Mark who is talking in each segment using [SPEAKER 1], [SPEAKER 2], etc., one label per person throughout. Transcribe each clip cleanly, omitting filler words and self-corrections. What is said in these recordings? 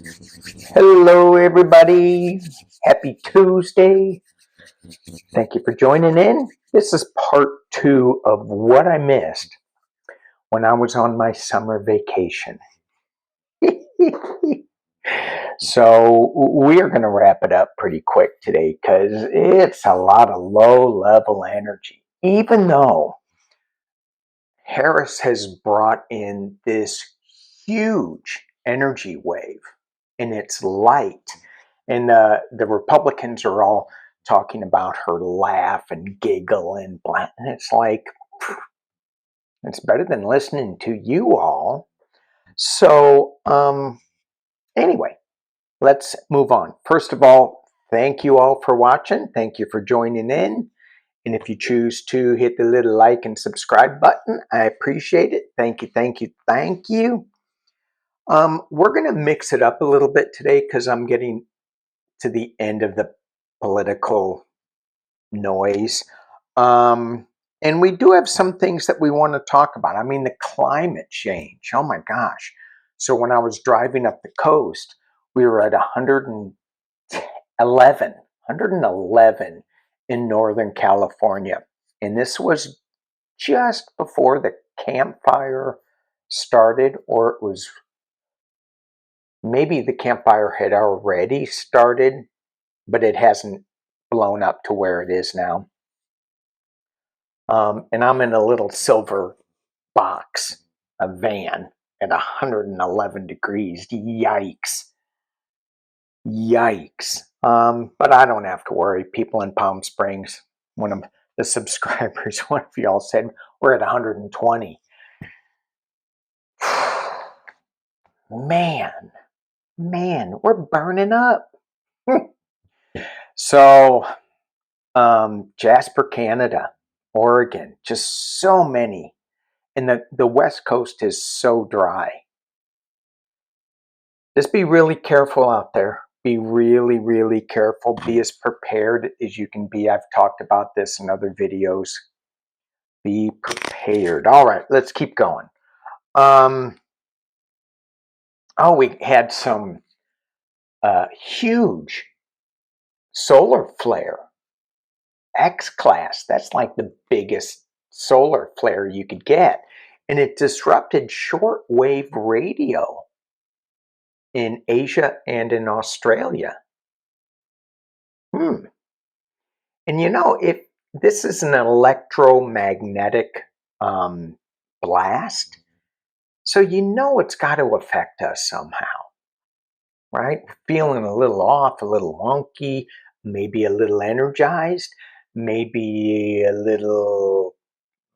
[SPEAKER 1] Hello, everybody. Happy Tuesday. Thank you for joining in. This is part 2 of what I missed when I was on my summer vacation. So, we are going to wrap it up pretty quick today because it's a lot of low level energy. Even though Harris has brought in this huge energy wave and it's light. And the Republicans are all talking about her laugh and giggle and blah. And it's like, it's better than listening to you all. So, anyway, let's move on. First of all, thank you all for watching. Thank you for joining in. And if you choose to hit the little like and subscribe button, I appreciate it. Thank you, thank you, thank you. We're going to mix it up a little bit today because I'm getting to the end of the political noise. And we do have some things that we want to talk about. I mean, the climate change. Oh my gosh. So when I was driving up the coast, we were at 111 in Northern California. And this was just before the campfire started, or it was maybe the campfire had already started, but it hasn't blown up to where it is now. And I'm in a little silver box, a van at 111 degrees. Yikes. Yikes. But I don't have to worry. People in Palm Springs, one of the subscribers, one of y'all said, we're at 120. Man, we're burning up. So, Jasper, Canada, Oregon, just so many. And the West Coast is so dry. Just be really careful out there. Be really, really careful. Be as prepared as you can be. I've talked about this in other videos. Be prepared. All right, let's keep going. We had some huge solar flare. X-class. That's like the biggest solar flare you could get. And it disrupted shortwave radio in Asia and in Australia. And if this is an electromagnetic blast, so it's got to affect us somehow, right? Feeling a little off, a little wonky, maybe a little energized, maybe a little...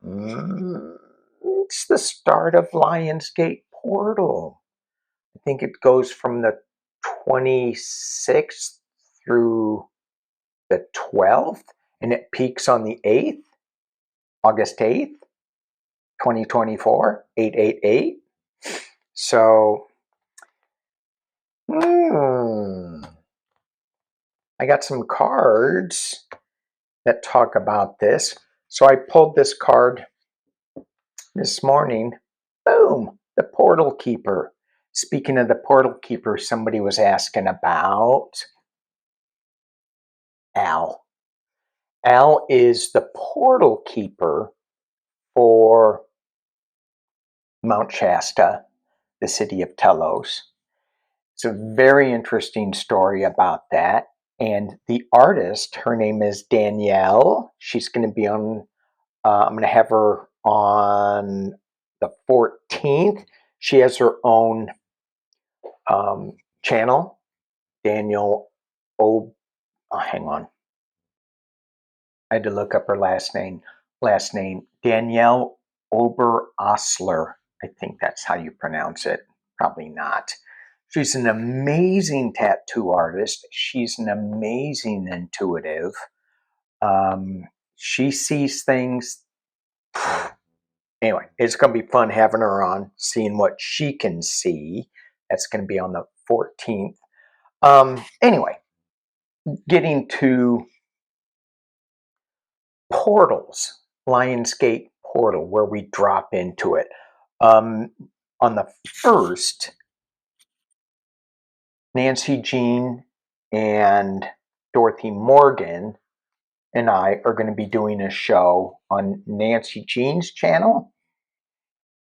[SPEAKER 1] it's the start of Lionsgate Portal. I think it goes from the 26th through the 12th, and it peaks on the 8th, August 8th, 2024, 888. So, I got some cards that talk about this. So I pulled this card this morning. Boom, the Portal Keeper. Speaking of the Portal Keeper, somebody was asking about Al. Al is the Portal Keeper for Mount Shasta, the city of Telos. It's a very interesting story about that. And the artist, her name is Danielle. She's going to be on, I'm going to have her on the 14th. She has her own channel, Danielle hang on. I had to look up her last name. Danielle Oberosler. I think that's how you pronounce it. Probably not. She's an amazing tattoo artist. She's an amazing intuitive. She sees things. Anyway, it's going to be fun having her on, seeing what she can see. That's going to be on the 14th. Anyway, getting to portals, Lionsgate Portal, where we drop into it. On the 1st, Nancy Jean and Dorothy Morgan and I are going to be doing a show on Nancy Jean's channel,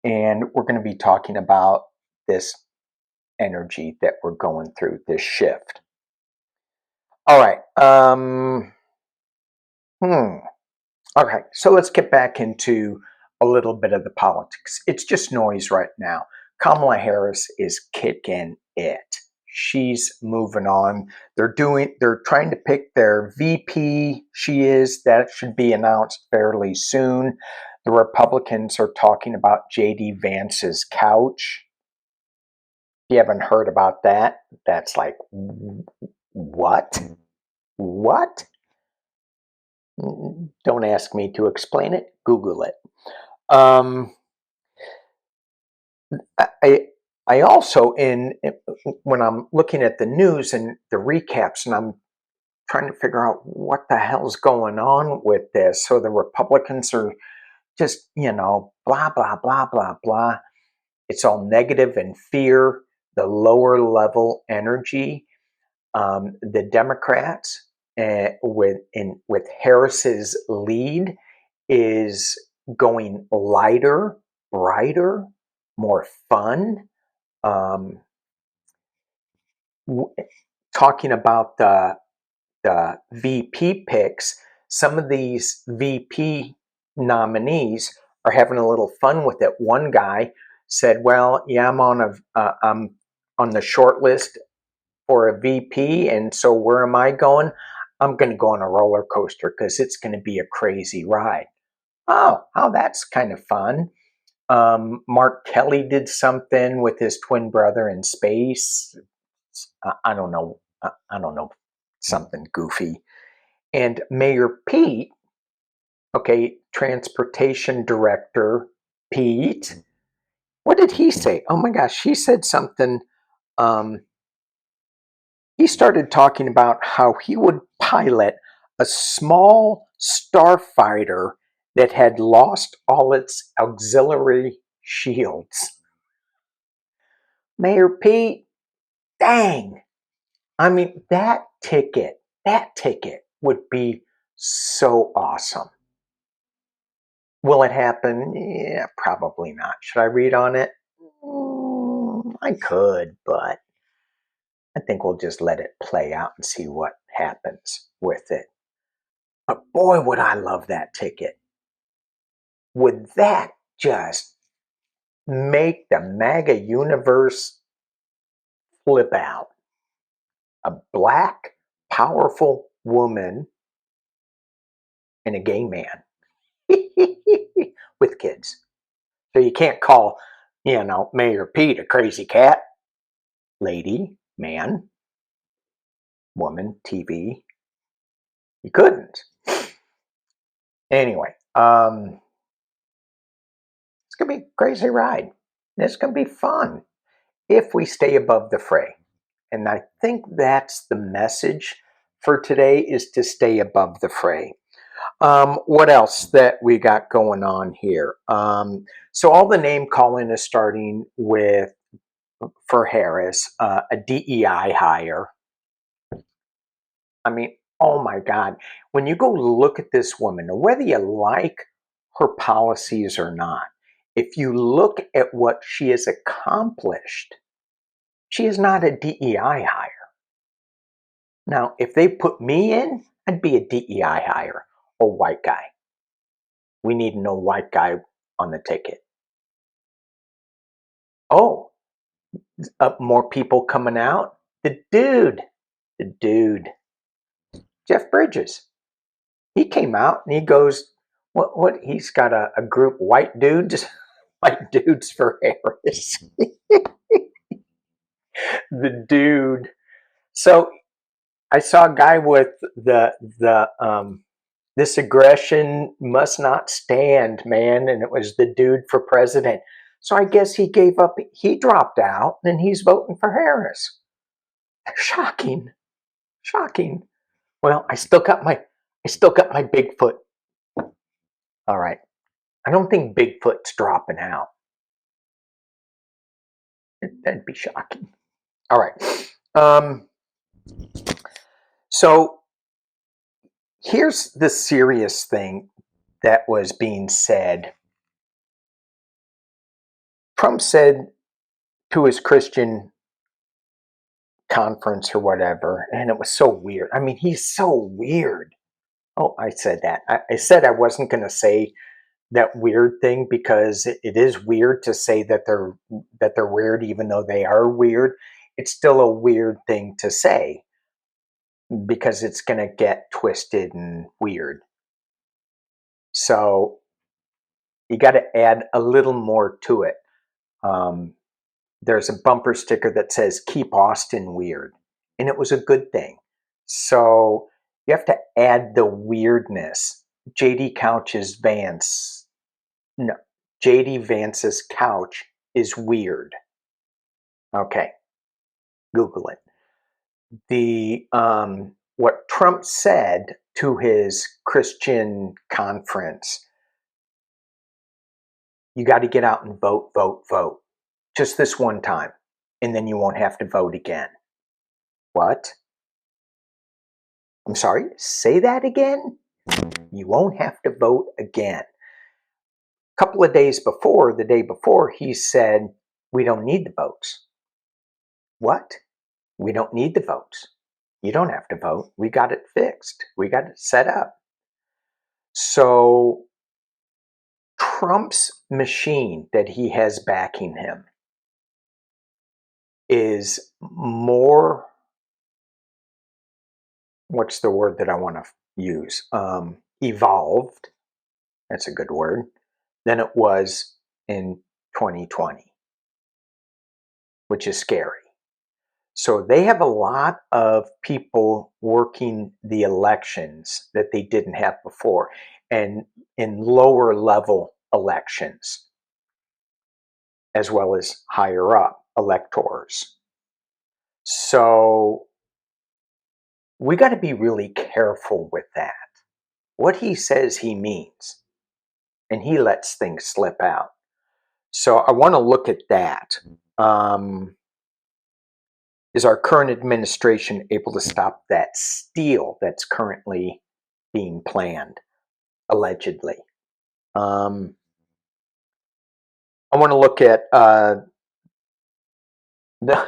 [SPEAKER 1] and we're going to be talking about this energy that we're going through, this shift. All right. Okay, so let's get back into a little bit of the politics. It's just noise right now. Kamala Harris is kicking it. She's moving on. They're trying to pick their VP. That should be announced fairly soon. The Republicans are talking about JD Vance's couch. If you haven't heard about that, that's like, what? What? Don't ask me to explain it. Google it. I also, when I'm looking at the news and the recaps, and I'm trying to figure out what the hell's going on with this. So the Republicans are just, blah, blah, blah, blah, blah. It's all negative and fear, the lower level energy. The Democrats, with Harris's lead, is going lighter, brighter, more fun. Talking about the VP picks, some of these VP nominees are having a little fun with it. One guy said, "Well, yeah, I'm on the short list for a VP, and so where am I going? I'm going to go on a roller coaster because it's going to be a crazy ride." Oh, that's kind of fun. Mark Kelly did something with his twin brother in space. I don't know. I don't know. Something goofy. And Mayor Pete, okay, transportation director Pete, what did he say? Oh my gosh, he said something. He started talking about how he would pilot a small starfighter that had lost all its auxiliary shields. Mayor Pete, dang. I mean, that ticket would be so awesome. Will it happen? Yeah, probably not. Should I read on it? I could, but I think we'll just let it play out and see what happens with it. But boy, would I love that ticket. Would that just make the MAGA universe flip out? A black, powerful woman and a gay man with kids. So you can't call, Mayor Pete a crazy cat, lady, man, woman, TV. You couldn't. Anyway, it's going to be a crazy ride. It's going to be fun if we stay above the fray. And I think that's the message for today, is to stay above the fray. What else that we got going on here? So all the name calling is starting with, for Harris, a DEI hire. I mean, oh my God. When you go look at this woman, whether you like her policies or not, if you look at what she has accomplished, she is not a DEI hire. Now, if they put me in, I'd be a DEI hire, a white guy. We need no white guy on the ticket. Oh, more people coming out? The dude, Jeff Bridges. He came out and he goes, what? He's got a group, white dudes, white dudes for Harris. The dude. So I saw a guy with this aggression must not stand, man, and it was the dude for president. So I guess he gave up. He dropped out, and he's voting for Harris. Shocking, shocking. Well, I still got my Bigfoot. All right. I don't think Bigfoot's dropping out. That'd be shocking. All right. Um, so here's the serious thing that was being said. Trump said to his Christian conference or whatever, and it was so weird. I mean, he's so weird. Oh, I said that. I said I wasn't going to say that weird thing because it is weird to say that they're weird, even though they are weird. It's still a weird thing to say because it's going to get twisted and weird. So you got to add a little more to it. Um, there's a bumper sticker that says "Keep Austin Weird," and it was a good thing. So you have to add the weirdness. JD Couch's Vance, no, JD Vance's couch is weird. Okay, Google it. The what Trump said to his Christian conference, you got to get out and vote, vote, vote. Just this one time, and then you won't have to vote again. What? I'm sorry, say that again? You won't have to vote again. A couple of days before, the day before, he said, we don't need the votes. What? We don't need the votes. You don't have to vote. We got it fixed. We got it set up. So Trump's machine that he has backing him is more, what's the word that I want to use? Evolved, that's a good word, than it was in 2020, which is scary. So they have a lot of people working the elections that they didn't have before, and in lower level elections, as well as higher up electors. So we got to be really careful with that. What he says he means, and he lets things slip out. So I want to look at that. Is our current administration able to stop that steal that's currently being planned, allegedly? I want to look at the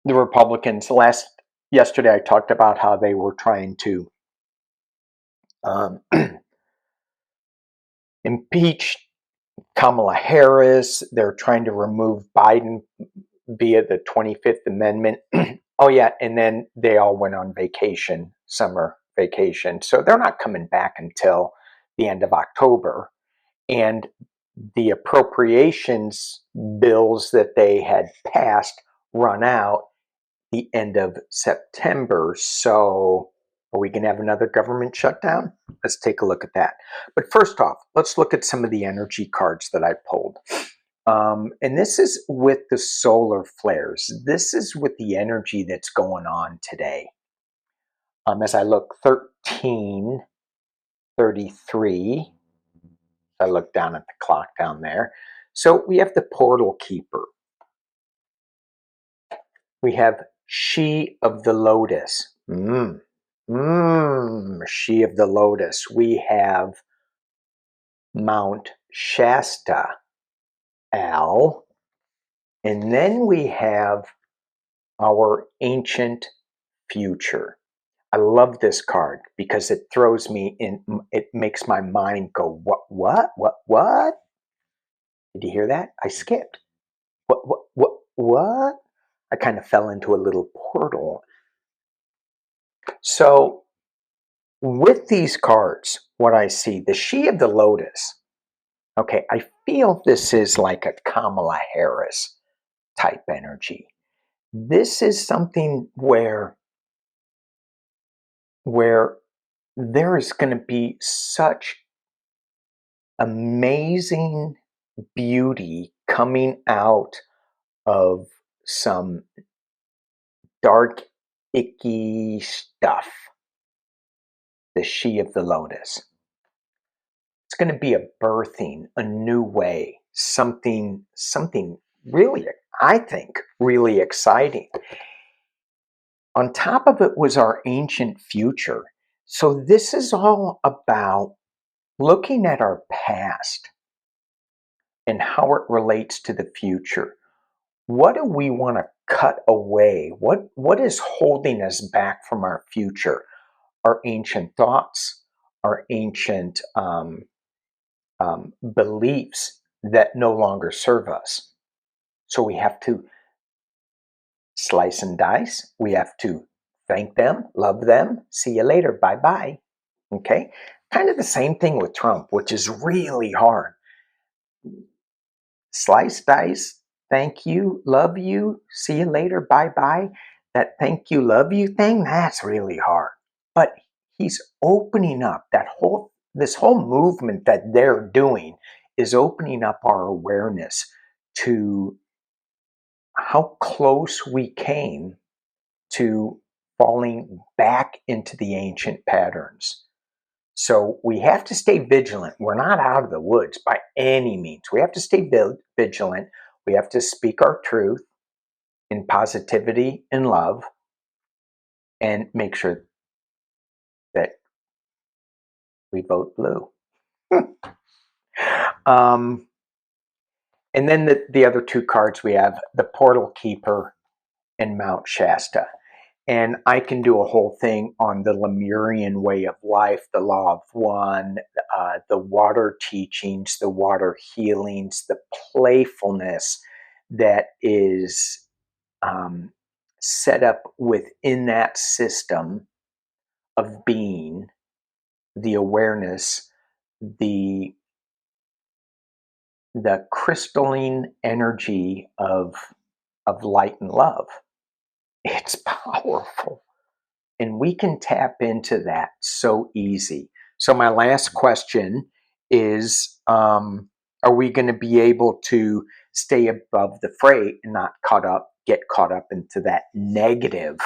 [SPEAKER 1] Republicans. Yesterday, I talked about how they were trying to um, impeach Kamala Harris. They're trying to remove Biden via the 25th Amendment. Oh, yeah. And then they all went on vacation, summer vacation. So they're not coming back until the end of October. And the appropriations bills that they had passed run out the end of September. So are we going to have another government shutdown? Let's take a look at that. But first off, let's look at some of the energy cards that I pulled. And this is with the solar flares. This is with the energy that's going on today. As I look 1333, I look down at the clock down there. So we have the portal keeper. We have she of the lotus. She of the lotus. We have Mount Shasta, Al. And then we have our ancient future. I love this card because it throws me in, it makes my mind go, what? Did you hear that? I skipped. What? I kind of fell into a little portal. So with these cards, what I see, the She of the Lotus, okay, I feel this is like a Kamala Harris type energy. This is something where there is going to be such amazing beauty coming out of some dark, icky stuff. The She of the Lotus. It's going to be a birthing, a new way, something really, I think, really exciting. On top of it was our ancient future. So this is all about looking at our past and how it relates to the future. What do we want to cut away? What is holding us back from our future? Our ancient thoughts, our ancient beliefs that no longer serve us. So we have to slice and dice. We have to thank them, love them, see you later, bye-bye. Okay? Kind of the same thing with Trump, which is really hard. Slice, dice, thank you, love you, see you later, bye-bye. That thank you, love you thing, that's really hard. But he's opening up this whole movement that they're doing is opening up our awareness to how close we came to falling back into the ancient patterns. So we have to stay vigilant. We're not out of the woods by any means. We have to stay vigilant. We have to speak our truth in positivity and love and make sure that we vote blue. And then the other two cards we have, the Portal Keeper and Mount Shasta. And I can do a whole thing on the Lemurian way of life, the Law of One, the water teachings, the water healings, the playfulness that is set up within that system of being, the awareness, the crystalline energy of light and love. It's powerful. And we can tap into that so easy. So my last question is, are we going to be able to stay above the fray and not get caught up into that negative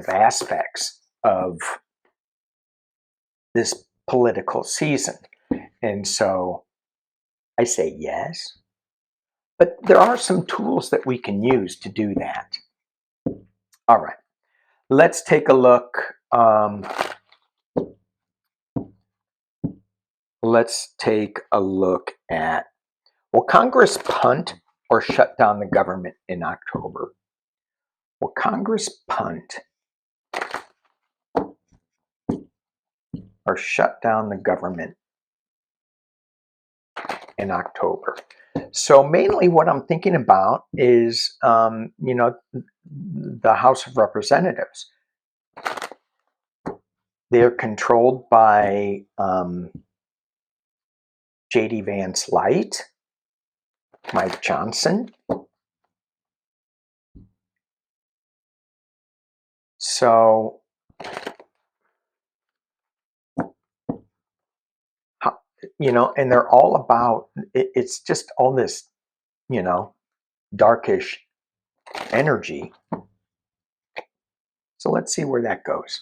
[SPEAKER 1] aspects of this political season? And so I say yes, but there are some tools that we can use to do that. All right. Let's take a look. Let's take a look at, will Congress punt or shut down the government in October? Will Congress punt or shut down the government in October? So mainly what I'm thinking about is, the House of Representatives. They're controlled by J.D. Vance Light, Mike Johnson. So, and they're all about, it's just all this, darkish energy. So let's see where that goes.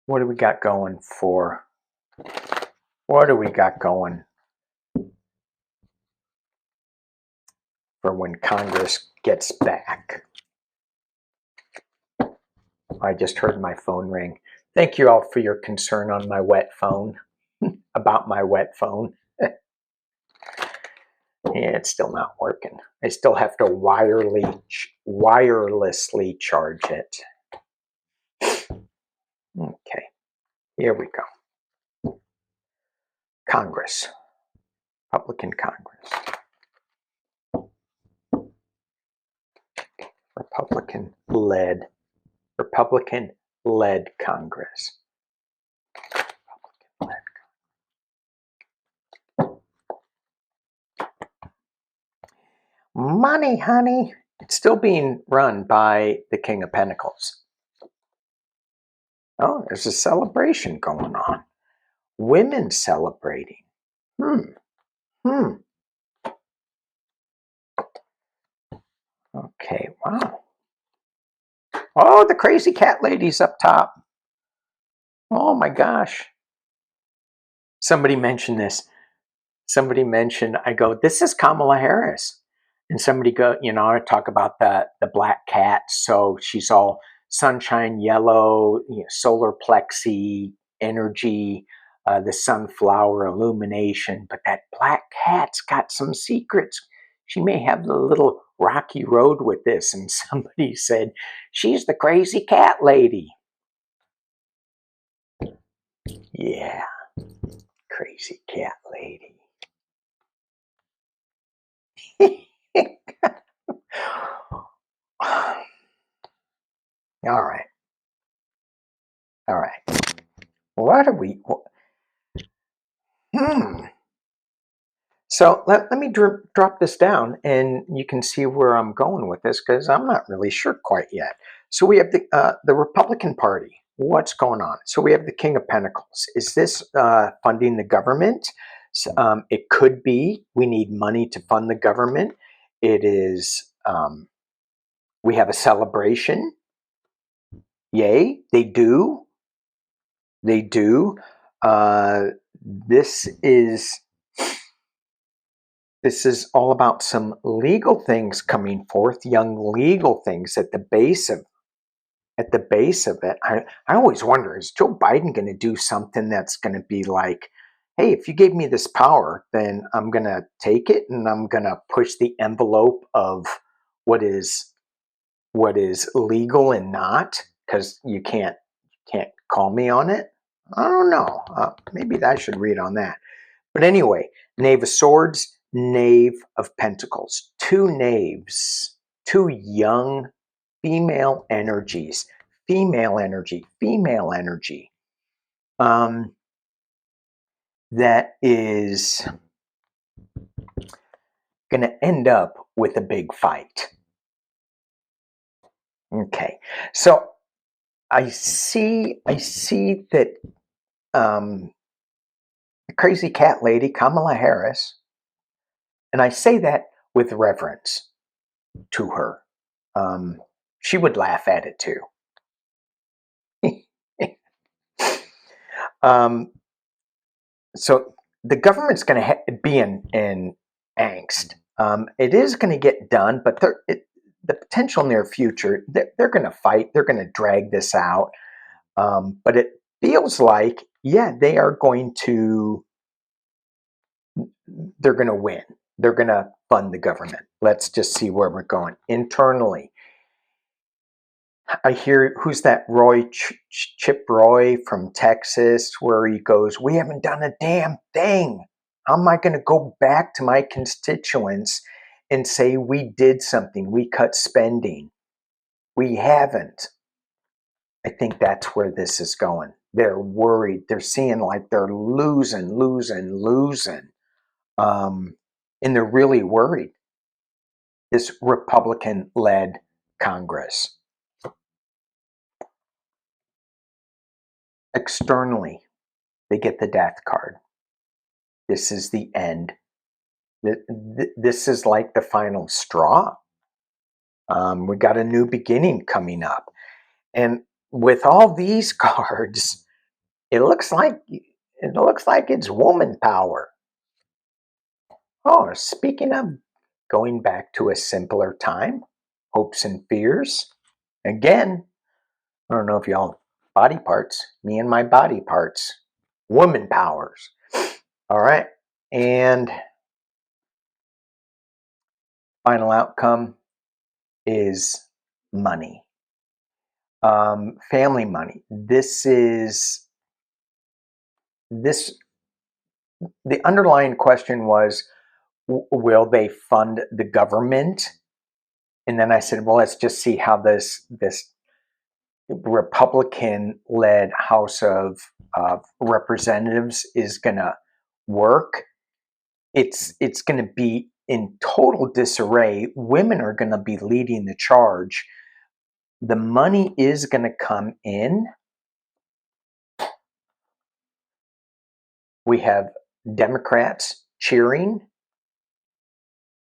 [SPEAKER 1] What do we got going for? What do we got going for when Congress gets back? I just heard my phone ring. Thank you all for your concern on my wet phone, about my wet phone. Yeah, it's still not working. I still have to wirelessly charge it. Okay, here we go. Congress, Republican Congress. Republican-led Congress. Money, honey. It's still being run by the King of Pentacles. Oh, there's a celebration going on. Women celebrating. Okay, wow. Oh, the crazy cat lady's up top. Oh my gosh. Somebody mentioned this. somebody mentioned, I go, this is Kamala Harris. And somebody go, I talk about the black cat. So she's all sunshine yellow, solar plexi energy, the sunflower illumination. But that black cat's got some secrets. She may have a little rocky road with this. And somebody said, she's the crazy cat lady. Yeah, crazy cat lady. All right. All right. What are we? So let me drop this down and you can see where I'm going with this because I'm not really sure quite yet. So we have the Republican Party. What's going on? So we have the King of Pentacles. Is this funding the government? It could be. We need money to fund the government. It is. We have a celebration. Yay, they do. They do. This is all about some legal things coming forth, young legal things at the base of it. I always wonder, is Joe Biden going to do something that's going to be like, hey, if you gave me this power, then I'm going to take it and I'm going to push the envelope of what is legal and not, because you can't call me on it. I don't know. Maybe I should read on that. But anyway, Knave of Swords, Knave of Pentacles. Two knaves, two young female energies. Female energy. That is going to end up with a big fight. Okay, so I see that the crazy cat lady, Kamala Harris, and I say that with reverence to her. She would laugh at it too. So the government's going to be in angst. It is going to get done, but the potential near future, they're going to fight. They're going to drag this out. But it feels like, yeah, they're going to win. They're going to fund the government. Let's just see where we're going internally. I hear, who's that Roy, Chip Roy from Texas, where he goes, we haven't done a damn thing. How am I going to go back to my constituents and say we did something, we cut spending? We haven't. I think that's where this is going. They're worried. They're seeing like they're losing. And they're really worried. This Republican-led Congress. Externally, they get the death card. This is the end. This is like the final straw. We got a new beginning coming up. And with all these cards, it looks like it's woman power. Oh, speaking of going back to a simpler time, hopes and fears. Again, I don't know if y'all body parts, me and my body parts, woman powers. All right. And final outcome is money. Family money. The underlying question was, will they fund the government? And then I said, well, let's just see how this Republican-led House of Representatives is going to work. It's going to be in total disarray. Women are going to be leading the charge. The money is going to come in. We have Democrats cheering,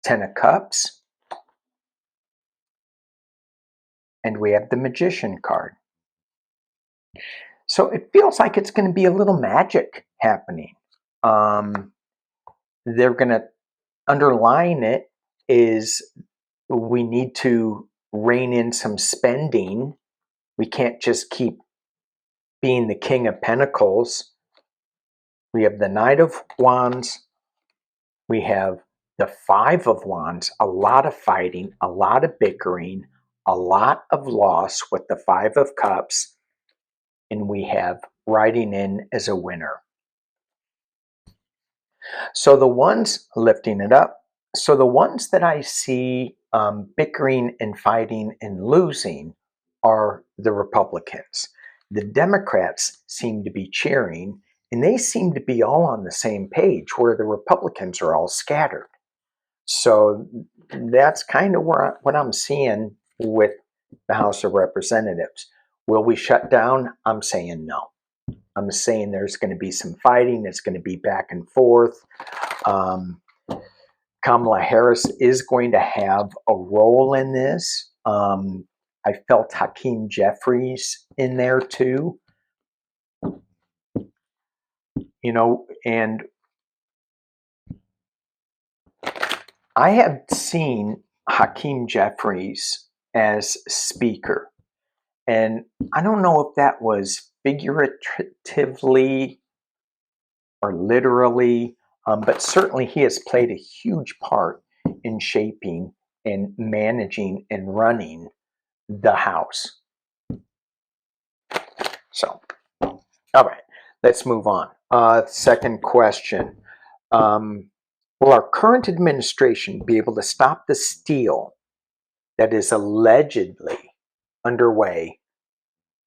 [SPEAKER 1] 10 of Cups, and we have the Magician card. So it feels like it's going to be a little magic happening. they're going to underline it is we need to rein in some spending. We can't just keep being the King of Pentacles. We have the Knight of Wands. We have the Five of Wands, a lot of fighting, a lot of bickering, a lot of loss with the Five of Cups. And we have riding in as a winner. So the ones lifting it up, so the ones that I see bickering and fighting and losing are the Republicans. The Democrats seem to be cheering, and they seem to be all on the same page, where the Republicans are all scattered. So that's kind of what I'm seeing with the House of Representatives. Will we shut down? I'm saying no. I'm saying there's going to be some fighting. It's going to be back and forth. Kamala Harris is going to have a role in this. I felt Hakeem Jeffries in there too. You know, and I have seen Hakeem Jeffries as speaker. And I don't know if that was figuratively or literally, but certainly he has played a huge part in shaping and managing and running the House. So, all right, let's move on. Second question. Will our current administration be able to stop the steal that is allegedly underway,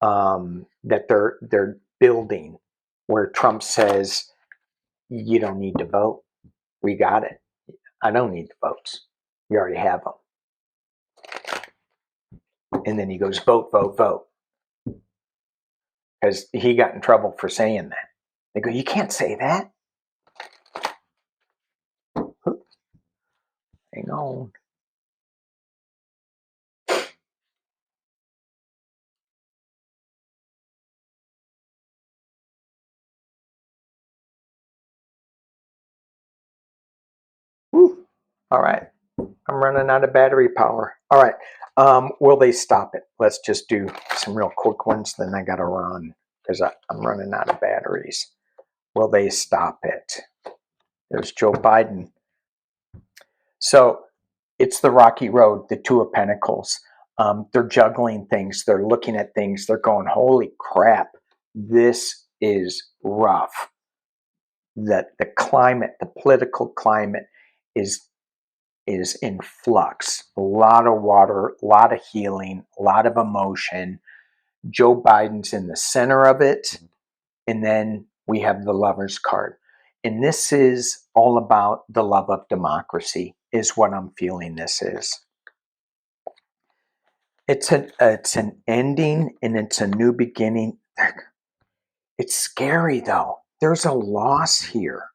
[SPEAKER 1] that they're building, where Trump says, you don't need to vote. We got it. I don't need the votes. We already have them. And then he goes, vote, vote, vote. Because he got in trouble for saying that. They go, you can't say that. Hang on. Woo. All right. I'm running out of battery power. All right. Will they stop it? Let's just do some real quick ones. Then I got to run because I'm running out of batteries. Will they stop it? There's Joe Biden. So it's the rocky road, the Two of Pentacles. They're juggling things. They're looking at things. They're going, holy crap, this is rough. The climate, the political climate is in flux. A lot of water, a lot of healing, a lot of emotion. Joe Biden's in the center of it. And then we have the Lover's card. And this is all about the love of democracy, is what I'm feeling this is. It's an ending and it's a new beginning. It's scary though. There's a loss here.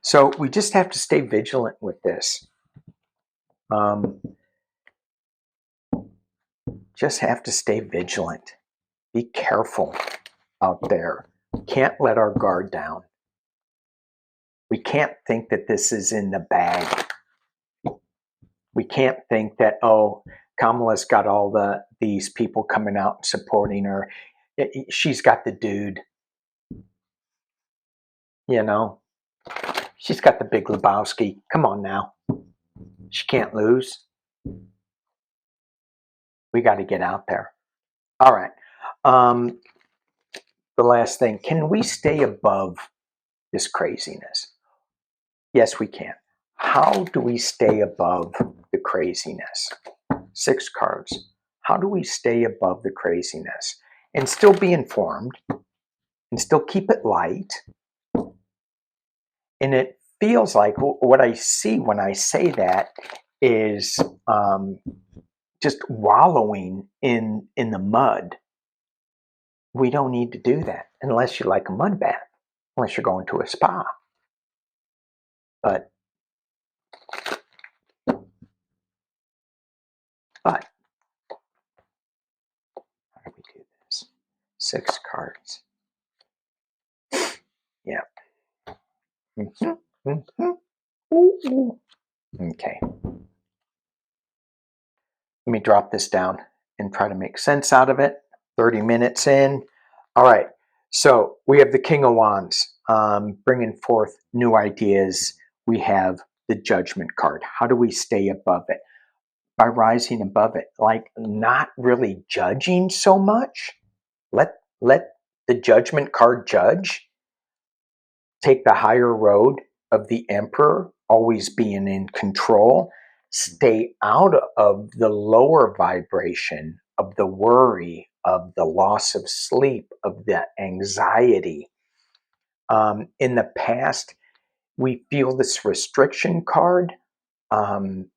[SPEAKER 1] So we just have to stay vigilant with this. Just have to stay vigilant. Be careful out there. We can't let our guard down. We can't think that this is in the bag. We can't think that, oh, Kamala's got all these people coming out and supporting her. She's got the dude. You know, she's got the Big Lebowski. Come on now. She can't lose. We got to get out there. All right. The last thing, can we stay above this craziness? Yes, we can. How do we stay above the craziness? 6 cards. How do we stay above the craziness and still be informed and still keep it light? And it feels like what I see when I say that is just wallowing in the mud. We don't need to do that unless you like a mud bath, unless you're going to a spa. But how do we do this? 6 cards. Yeah. Okay. Let me drop this down and try to make sense out of it. 30 minutes in. All right. So we have the King of Wands bringing forth new ideas. We have the Judgment card. How do we stay above it? By rising above it, like not really judging so much. Let the Judgment card judge. Take the higher road of the Emperor, always being in control. Stay out of the lower vibration of the worry, of the loss of sleep, of the anxiety. In the past, we feel this restriction card, um,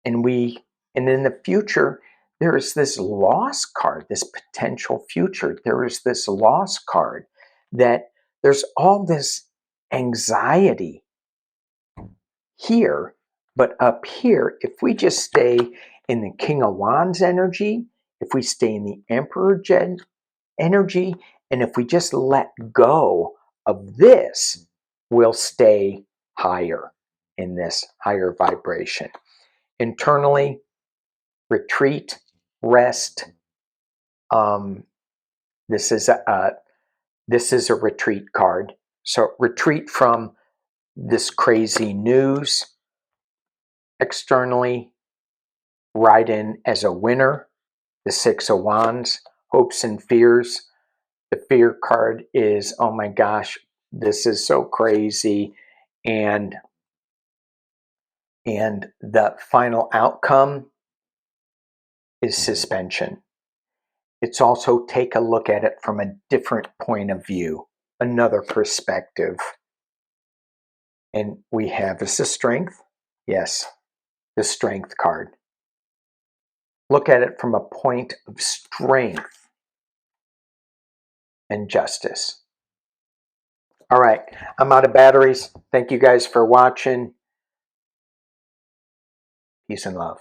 [SPEAKER 1] and in the future, there is this loss card, this potential future. There is this loss card that there's all this anxiety here, but up here, if we just stay in the King of Wands energy, if we stay in the Emperor energy, and if we just let go of this, we'll stay higher in this higher vibration. Internally, retreat, rest. This is a retreat card. So retreat from this crazy news. Externally, ride in as a winner. The Six of Wands, hopes and fears. The fear card is, oh my gosh, this is so crazy, and the final outcome is suspension. It's also take a look at it from a different point of view, another perspective. And we have, is the Strength? Yes, the Strength card. Look at it from a point of strength and justice. All right, I'm out of batteries. Thank you guys for watching. Peace and love.